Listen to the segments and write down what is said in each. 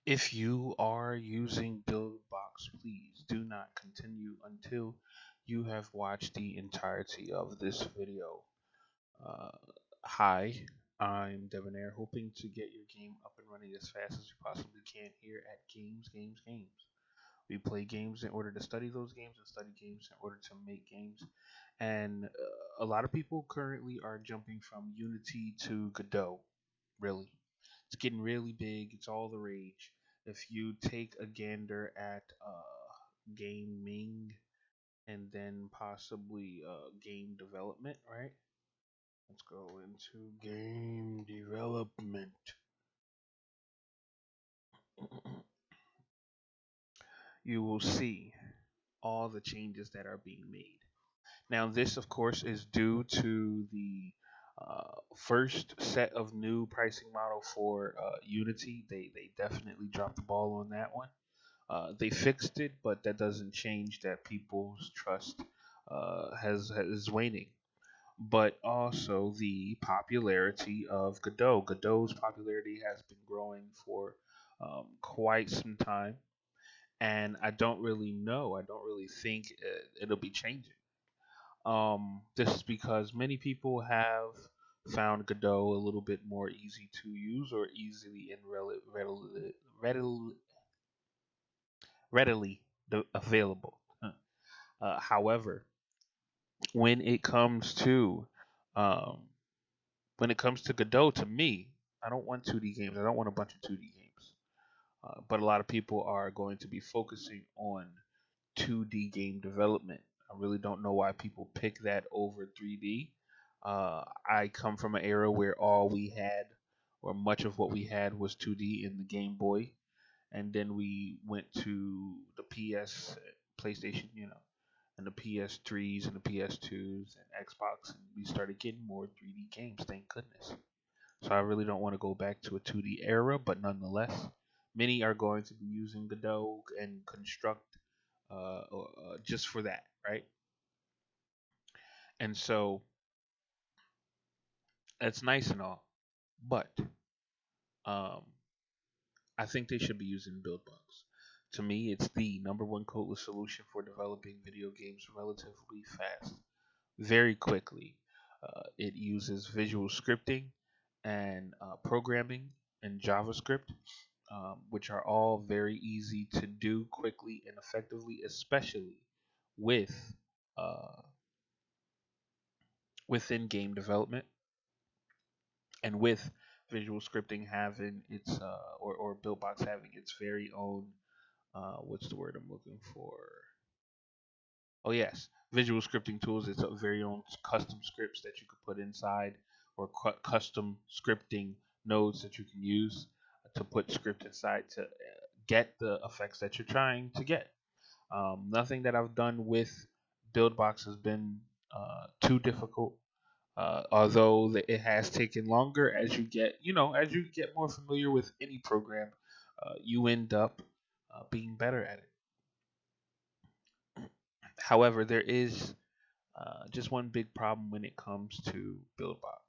If you are using BuildBox, please do not continue until you have watched the entirety of this video. Uh, Hi, I'm Debonair, hoping to get your game up and running as fast as you possibly can here at Games. We play games in order to study those games and study games in order to make games. And a lot of people currently are jumping from Unity to Godot, really. It's getting really big. It's all the rage. If you take a gander at gaming and then possibly game development, right? Let's go into game development. You will see all the changes that are being made. Now, this, of course, is due to the first set of new pricing model for Unity. They definitely dropped the ball on that one. They fixed it, but that doesn't change that people's trust has waning. But also the popularity of Godot. Godot's popularity has been growing for quite some time, and I don't really know. I don't really think it'll be changing. This is because many people have found Godot a little bit more easy to use or easily and readily available. However, when it comes to um, when it comes to Godot, to me, I don't want 2D games. I don't want a bunch of 2D games. But a lot of people are going to be focusing on 2D game development. I really don't know why people pick that over 3D. I come from an era where all we had, or much of what we had, was 2D in the Game Boy, and then we went to the PS, PlayStation, and the PS3s and the PS2s and Xbox, and we started getting more 3D games. Thank goodness. So I really don't want to go back to a 2D era, but nonetheless, many are going to be using Godot and Construct just for that, right? And so that's nice and all, but um, I think they should be using BuildBox. To me, it's the number one codeless solution for developing video games relatively fast, very quickly. It uses visual scripting and programming and JavaScript, which are all very easy to do quickly and effectively, especially with uh, within game development and with visual scripting having its or BuildBox having its very own what's the word I'm looking for? Oh yes, visual scripting tools. It's a very own custom scripts that you could put inside, or custom scripting nodes that you can use to put script inside to get the effects that you're trying to get. Nothing that I've done with BuildBox has been too difficult. Although it has taken longer as as you get more familiar with any program, you end up being better at it. However, there is just one big problem when it comes to BuildBox,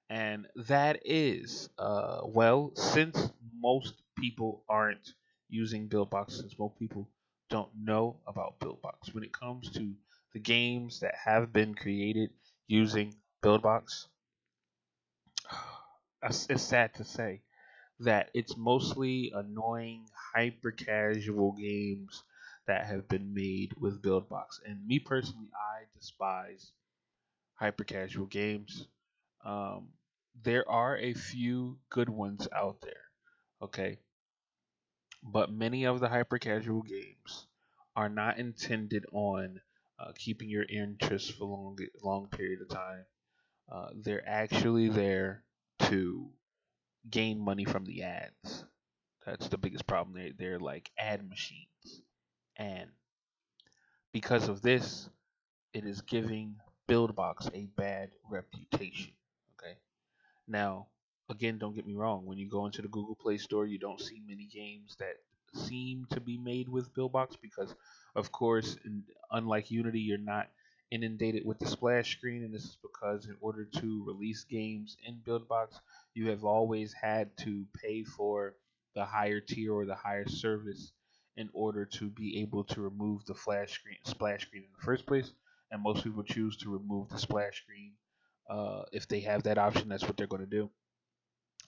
and that is, since most people aren't using BuildBox, since most people don't know about BuildBox, when it comes to the games that have been created using BuildBox, it's sad to say that it's mostly annoying hyper casual games that have been made with BuildBox. And me personally, I despise hyper casual games. Um, there are a few good ones out there, okay, but many of the hyper casual games are not intended on keeping your interest for long period of time. They're actually there to gain money from the ads. That's the biggest problem. They're like ad machines, and because of this, it is giving BuildBox a bad reputation. Okay. Now, again, don't get me wrong. When you go into the Google Play Store, you don't see many games that seem to be made with BuildBox because, of course, unlike Unity, you're not inundated with the splash screen, and this is because in order to release games in BuildBox, you have always had to pay for the higher tier or the higher service in order to be able to remove the splash screen in the first place. And most people choose to remove the splash screen. If they have that option, that's what they're going to do.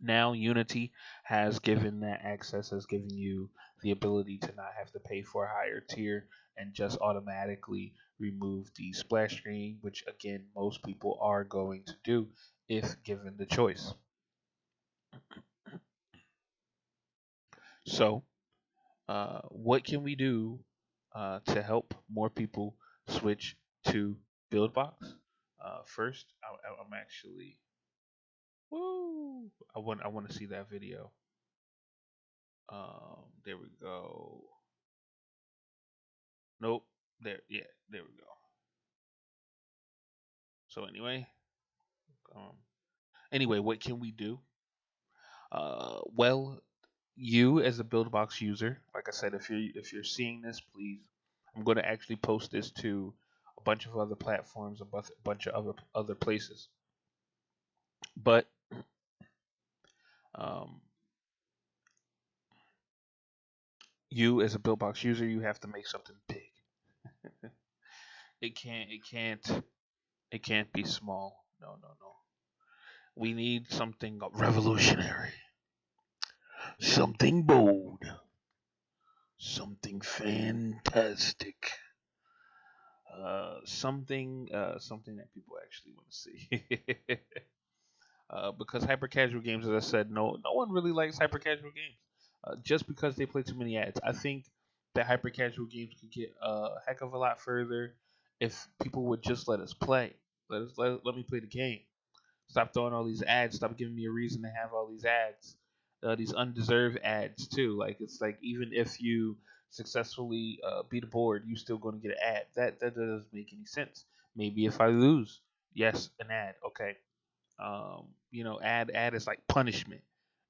Now Unity has given that access, has given you the ability to not have to pay for a higher tier and just automatically remove the splash screen, which again most people are going to do if given the choice. So, what can we do to help more people switch to BuildBox? First, I'm actually, woo, I want to see that video. There we go. Nope. There, yeah, there we go. So um, what can we do? Well, you as a BuildBox user, like I said, if you're seeing this, please, I'm going to actually post this to a bunch of other platforms, bunch of other places. But um, you as a BuildBox user, you have to make something big. It can't be small. No, no, no. We need something revolutionary, something bold, something fantastic, something that people actually want to see. Because hyper casual games, as I said, no one really likes hyper casual games, just because they play too many ads. I think that hyper casual games could get a heck of a lot further if people would just let us play. Let me play the game. Stop throwing all these ads. Stop giving me a reason to have all these ads. These undeserved ads too. Like it's like even if you successfully beat a board, you still going to get an ad. That doesn't make any sense. Maybe if I lose, yes, an ad. Okay. Ad is like punishment.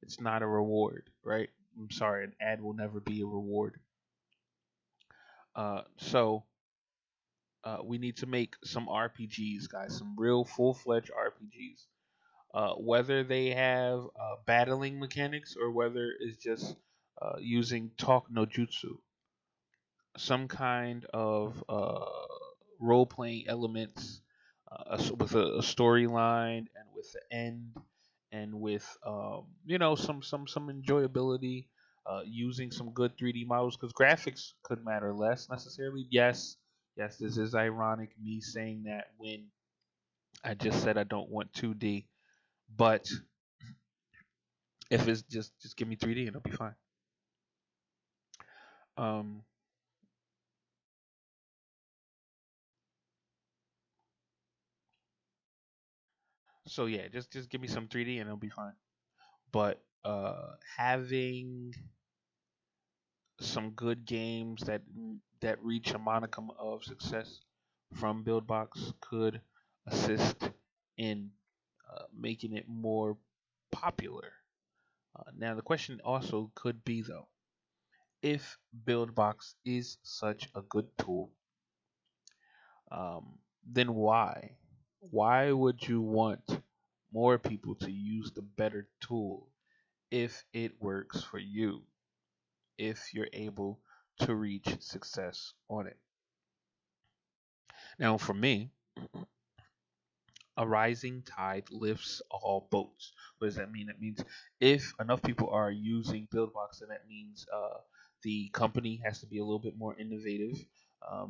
It's not a reward, right? I'm sorry, an ad will never be a reward. So we need to make some RPGs, guys, some real full-fledged RPGs. Whether they have battling mechanics or whether it's just using talk no jutsu, some kind of role playing elements with a storyline and with the end and with some enjoyability. Using some good 3D models because graphics could matter less necessarily. Yes, yes, this is ironic me saying that when I just said I don't want 2D, but if it's just give me 3D and it'll be fine. Um, so yeah, just give me some 3D and it'll be fine. But having some good games that reach a monicum of success from Buildbox could assist in making it more popular. Now the question also could be though, if Buildbox is such a good tool, then why? Why would you want more people to use the better tool if it works for you? If you're able to reach success on it. Now, for me, a rising tide lifts all boats. What does that mean? It means if enough people are using BuildBox, then that means the company has to be a little bit more innovative.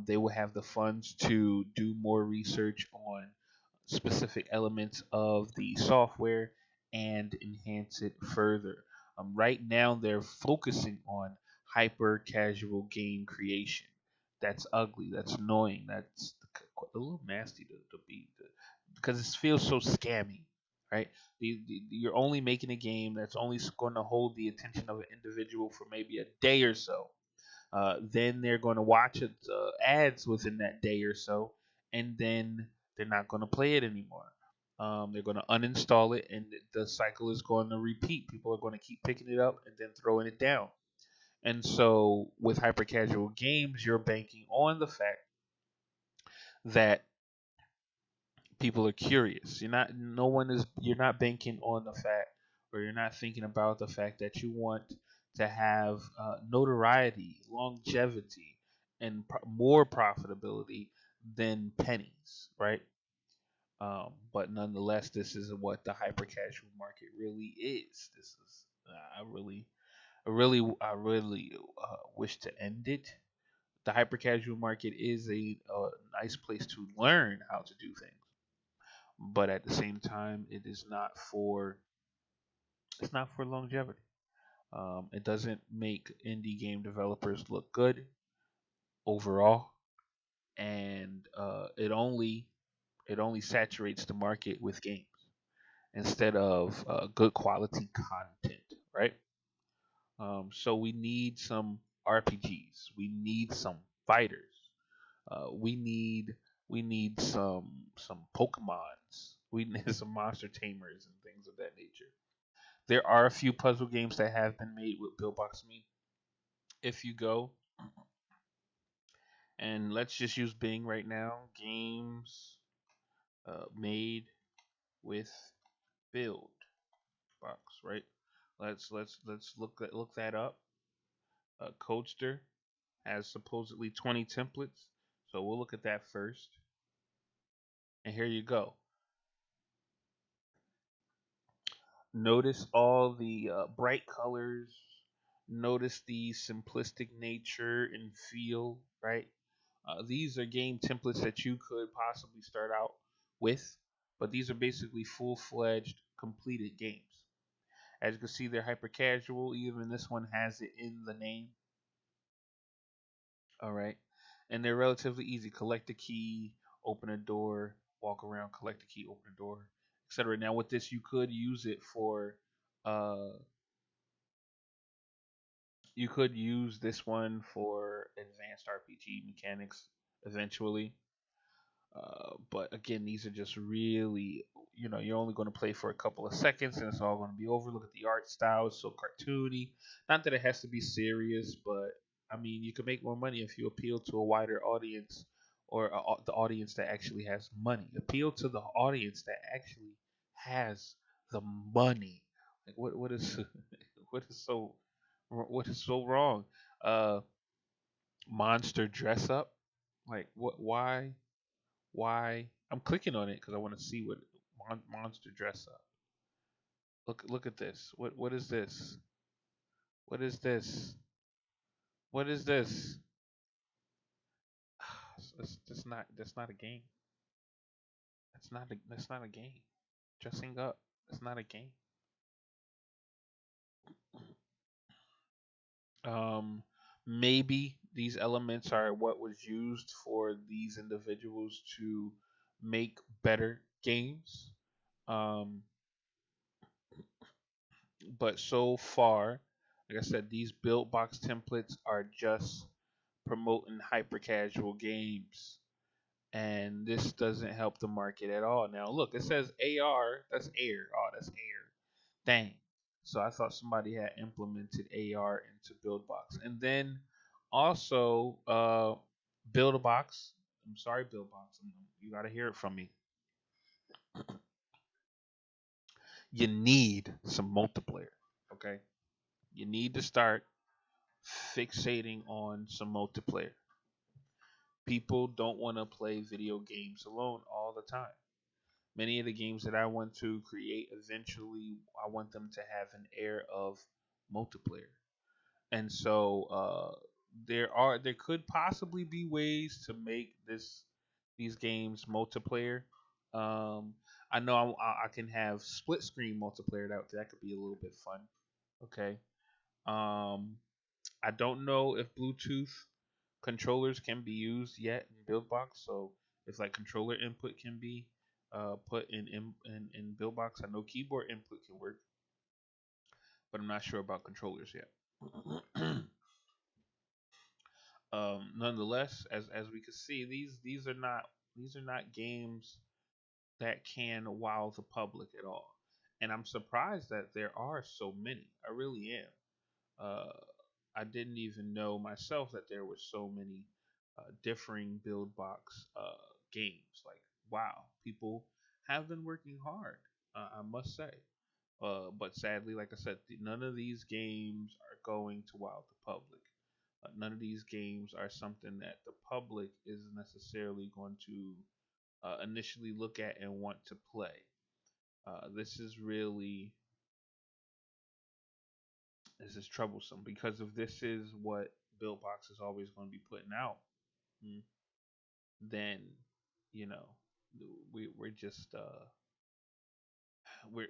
They will have the funds to do more research on specific elements of the software and enhance it further. Right now, they're focusing on hyper casual game creation. That's ugly. That's annoying. That's a little nasty to be because it feels so scammy, right? You're only making a game that's only going to hold the attention of an individual for maybe a day or so. Then they're going to watch it, ads within that day or so, and then they're not going to play it anymore. They're going to uninstall it, and the cycle is going to repeat. People are going to keep picking it up and then throwing it down. And so, with hyper casual games, you're banking on the fact that people are curious. You're not banking on the fact, or you're not thinking about the fact that you want to have notoriety, longevity, and more profitability than pennies, right? But nonetheless, this is what the hyper casual market really is. This is I really wish to end it. The hyper casual market is a nice place to learn how to do things, but at the same time, it's not for longevity. It doesn't make indie game developers look good overall, and it only saturates the market with games instead of good quality content, right? So we need some RPGs. We need some fighters. We need some Pokemons. We need some monster tamers and things of that nature. There are a few puzzle games that have been made with Buildbox Me. If you go and let's just use Bing right now, games made with Build Box, right? Let's look that up. Codester has supposedly 20 templates, so we'll look at that first. And here you go. Notice all the bright colors. Notice the simplistic nature and feel, right? These are game templates that you could possibly start out with, but these are basically full fledged completed games. As you can see, they're hyper casual. Even this one has it in the name. All right. And they're relatively easy. Collect a key, open a door, walk around, collect a key, open a door, etc. Now, with this, you could use it for uh, you could use this one for advanced RPG mechanics eventually. But again, these are just really, you're only going to play for a couple of seconds and it's all going to be over. Look at the art style, it's so cartoony. Not that it has to be serious, but I mean, you can make more money if you appeal to a wider audience or the audience that actually has money. Appeal to the audience that actually has the money. Like what is what is so wrong? Uh, Monster dress up. Like what? Why? Why? I'm clicking on it because I want to see what monster dress up. Look at this. What is this? What is this? What is this? That's not a game. That's not a game. Dressing up. That's not a game. Um, Maybe these elements are what was used for these individuals to make better games. Um, but so far, like I said, these build box templates are just promoting hyper casual games, and this doesn't help the market at all. Now, look, it says AR. That's air. Oh, that's air. Dang. So I thought somebody had implemented AR into BuildBox, and then also Build a Box. I'm sorry, BuildBox. You got to hear it from me. You need some multiplayer. Okay, you need to start fixating on some multiplayer. People don't want to play video games alone all the time. Many of the games that I want to create eventually, I want them to have an air of multiplayer. And so there could possibly be ways to make these games multiplayer. Um, I know I can have split screen multiplayer. That could be a little bit fun. Okay. Um, I don't know if Bluetooth controllers can be used yet in BuildBox. So if like controller input can be put in BuildBox, I know keyboard input can work, but I'm not sure about controllers yet. Nonetheless, as we can see, these are not games that can wow the public at all, and I'm surprised that there are so many. I really am. Uh, I didn't even know myself that there were so many differing build box games. Like, wow, people have been working hard. I must say. But sadly, like I said, none of these games are going to wow the public. None of these games are something that the public is necessarily going to initially look at and want to play. This is troublesome because if this is what BuildBox is always going to be putting out, mm, then you know we're just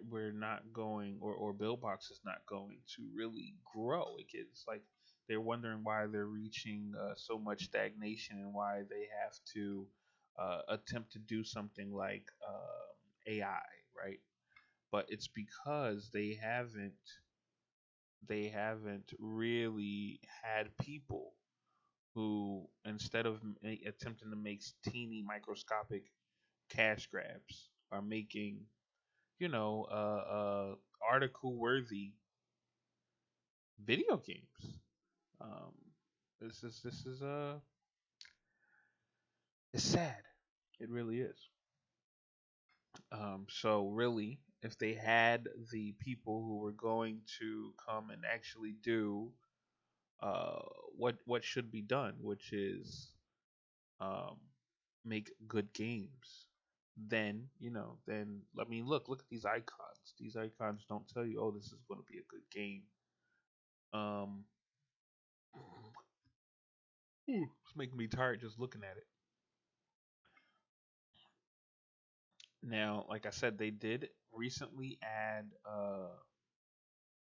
we're not going, or BuildBox is not going to really grow. It's like they're wondering why they're reaching so much stagnation and why they have to attempt to do something like AI, right? But it's because they haven't really had people who, instead of attempting to make teeny microscopic cash grabs, are making article worthy video games. Um, this is it's sad. It really is. So really, if they had the people who were going to come and actually do uh, what should be done, which is um, make good games, then I mean, look at these icons. These icons don't tell you, oh, this is going to be a good game. Um, it's making me tired just looking at it. Now, like I said, they did recently add.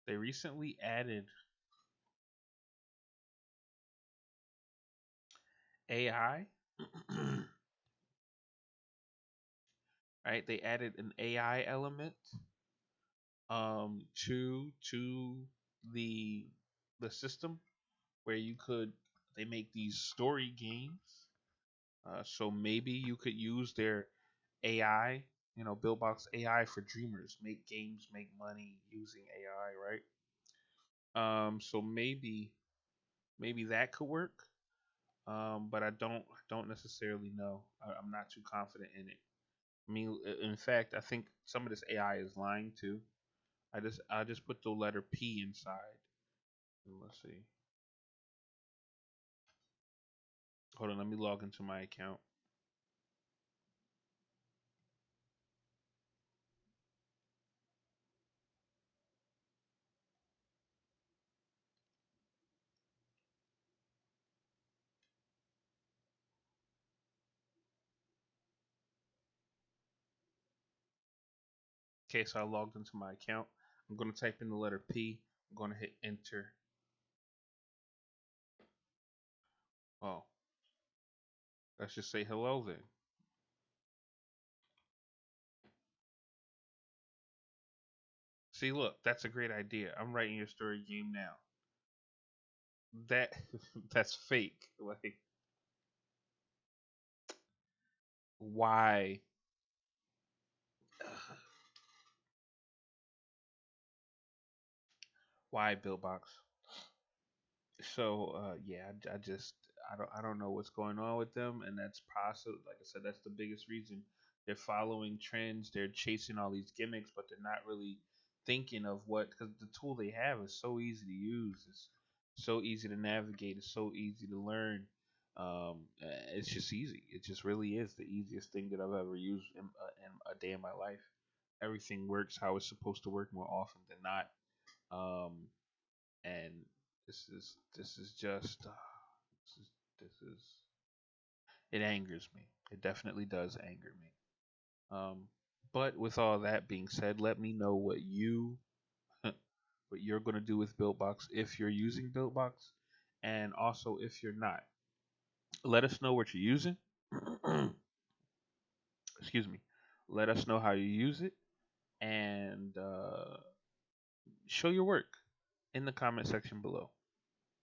They recently added AI. Right? They added an AI element to the the system where you could they make these story games. So maybe you could use their AI, BuildBox AI for dreamers, make games, make money using AI, right? So maybe that could work. But I don't necessarily know. I'm not too confident in it. I mean, in fact, I think some of this AI is lying too. I just put the letter P inside. Let's see. Hold on, let me log into my account. Okay, so I logged into my account. I'm gonna type in the letter P. I'm gonna hit enter. Oh, let's just say hello then. See, look, that's a great idea. I'm writing your story game now. That that's fake. Like, why? Why BuildBox? So yeah, I don't know what's going on with them, and that's possible. Like I said, that's the biggest reason they're following trends. They're chasing all these gimmicks, but they're not really thinking of what, because the tool they have is so easy to use. It's so easy to navigate. It's so easy to learn. It's just easy. It just really is the easiest thing that I've ever used in a day in my life. Everything works how it's supposed to work more often than not. Um, and this is just this is this is it angers me. It definitely does anger me. Um, but with all that being said, let me know what you're gonna do with BuiltBox if you're using BuiltBox, and also if you're not. Let us know what you're using. Excuse me. Let us know how you use it, and show your work in the comment section below.